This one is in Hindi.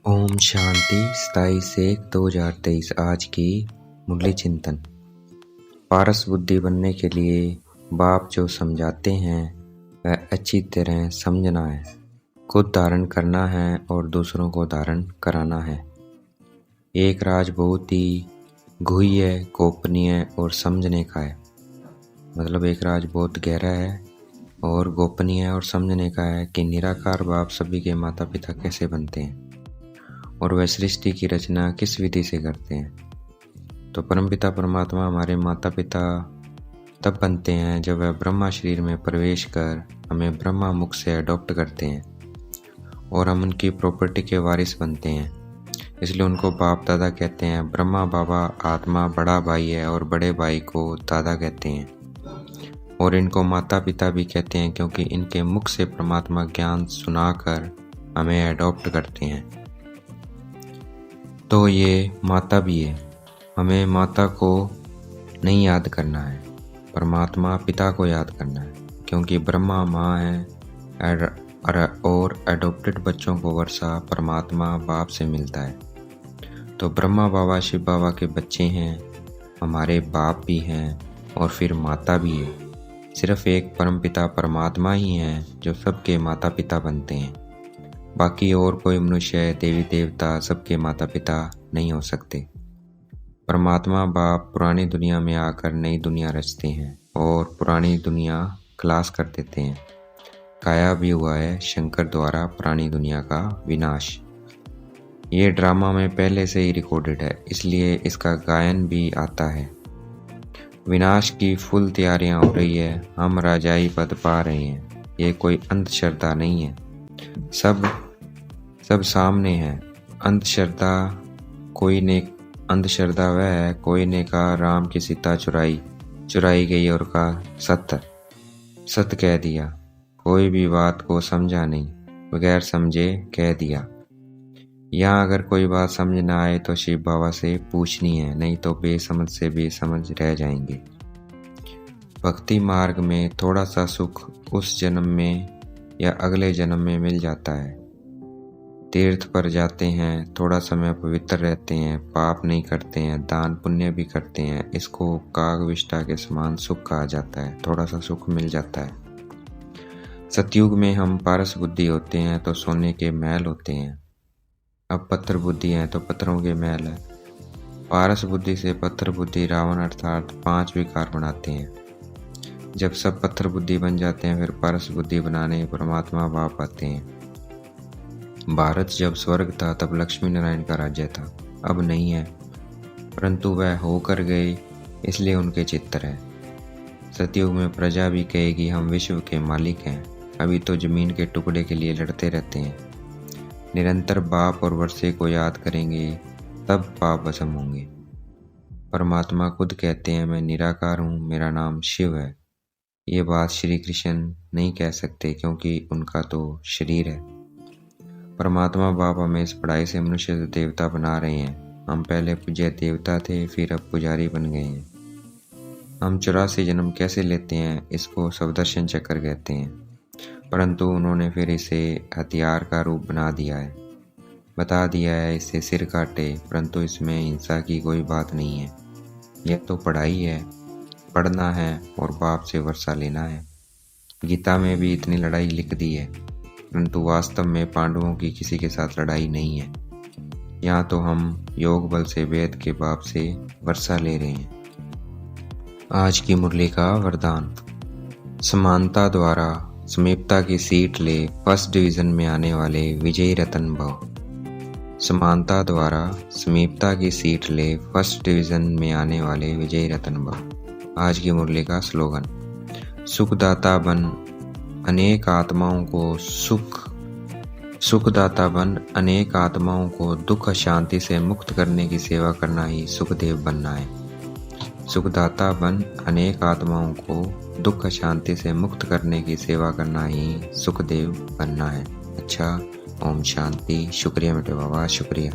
ओम शांति 27/1/2023। आज की मुरली चिंतन। पारस बुद्धि बनने के लिए बाप जो समझाते हैं वह अच्छी तरह समझना है, खुद धारण करना है और दूसरों को धारण कराना है। एक राज बहुत ही गुह्य, गोपनीय और समझने का है। मतलब एक राज बहुत गहरा है और गोपनीय और समझने का है कि निराकार बाप सभी के माता पिता कैसे बनते हैं और वह सृष्टि की रचना किस विधि से करते हैं। तो परमपिता परमात्मा हमारे माता पिता तब बनते हैं जब वह ब्रह्मा शरीर में प्रवेश कर हमें ब्रह्मा मुख से अडॉप्ट करते हैं और हम उनकी प्रॉपर्टी के वारिस बनते हैं। इसलिए उनको बाप दादा कहते हैं। ब्रह्मा बाबा आत्मा बड़ा भाई है और बड़े भाई को दादा कहते हैं और इनको माता पिता भी कहते हैं क्योंकि इनके मुख से परमात्मा ज्ञान सुनाकर हमें अडॉप्ट करते हैं। तो ये माता भी है। हमें माता को नहीं याद करना है, परमात्मा पिता को याद करना है क्योंकि ब्रह्मा माँ है और एडॉप्टेड बच्चों को वर्षा परमात्मा बाप से मिलता है। तो ब्रह्मा बाबा शिव बाबा के बच्चे हैं, हमारे बाप भी हैं और फिर माता भी है। सिर्फ एक परमपिता परमात्मा ही हैं जो सबके माता पिता बनते हैं। बाकी और कोई मनुष्य देवी देवता सबके माता पिता नहीं हो सकते। परमात्मा बाप पुरानी दुनिया में आकर नई दुनिया रचते हैं और पुरानी दुनिया खलास कर देते हैं। गाया भी हुआ है शंकर द्वारा पुरानी दुनिया का विनाश। ये ड्रामा में पहले से ही रिकॉर्डेड है, इसलिए इसका गायन भी आता है। विनाश की फुल तैयारियां हो रही है, हम राजाई पद पा रहे हैं। ये कोई अंधश्रद्धा नहीं है, सब सामने है। अंधश्रद्धा वह है कोई ने कहा राम की सीता चुराई गई और कहा सत्य कह दिया। कोई भी बात को समझा नहीं, बगैर समझे कह दिया। यहाँ अगर कोई बात समझ ना आए तो शिव बाबा से पूछनी है, नहीं तो बेसमझ से बेसमझ रह जाएंगे। भक्ति मार्ग में थोड़ा सा सुख उस जन्म में या अगले जन्म में मिल जाता है। तीर्थ पर जाते हैं, थोड़ा समय पवित्र रहते हैं, पाप नहीं करते हैं, दान पुण्य भी करते हैं। इसको कागविष्टा के समान सुख कहा जाता है, थोड़ा सा सुख मिल जाता है। सतयुग में हम पारस बुद्धि होते हैं तो सोने के महल होते हैं। अब पत्थर बुद्धि है तो पत्थरों के महल है। पारस बुद्धि से पत्थर बुद्धि रावण अर्थात 5 विकार बनाते हैं। जब सब पत्थर बुद्धि बन जाते हैं फिर पारस बुद्धि बनाने परमात्मा बाप आते हैं। भारत जब स्वर्ग था तब लक्ष्मी नारायण का राज्य था, अब नहीं है, परंतु वह होकर गए इसलिए उनके चित्र है। सतयुग में प्रजा भी कहेगी हम विश्व के मालिक हैं। अभी तो जमीन के टुकड़े के लिए लड़ते रहते हैं। निरंतर बाप और वर्षे को याद करेंगे तब पाप भस्म होंगे। परमात्मा खुद कहते हैं मैं निराकार हूँ, मेरा नाम शिव है। ये बात श्री कृष्ण नहीं कह सकते क्योंकि उनका तो शरीर है। परमात्मा बाप हमें इस पढ़ाई से मनुष्य से देवता बना रहे हैं। हम पहले पूज्य देवता थे, फिर अब पुजारी बन गए हैं। हम 84 जन्म कैसे लेते हैं इसको सवदर्शन चक्र कहते हैं, परंतु उन्होंने फिर इसे हथियार का रूप बना दिया है। बता दिया है इससे सिर काटे, परंतु इसमें हिंसा की कोई बात नहीं है। यह तो पढ़ाई है, पढ़ना है और बाप से वर्षा लेना है। गीता में भी इतनी लड़ाई लिख दी है, परंतु वास्तव में पांडवों की किसी के साथ लड़ाई नहीं है। यहाँ तो हम योग बल से वेद के बाप से वर्षा ले रहे हैं। आज की मुरली का वरदान। समानता द्वारा समीपता की सीट ले, फर्स्ट डिवीजन में आने वाले विजयी रतन भव। समानता द्वारा समीपता की सीट ले, फर्स्ट डिवीजन में आने वाले विजयी रतन भव। आज की मुरली का स्लोगन। सुखदाता बन अनेक आत्माओं को सुखदाता बन अनेक आत्माओं को दुख शांति से मुक्त करने की सेवा करना ही सुखदेव बनना है। सुखदाता बन अनेक आत्माओं को दुख शांति से मुक्त करने की सेवा करना ही सुखदेव बनना है। अच्छा, ओम शांति। शुक्रिया बेटे बाबा, शुक्रिया।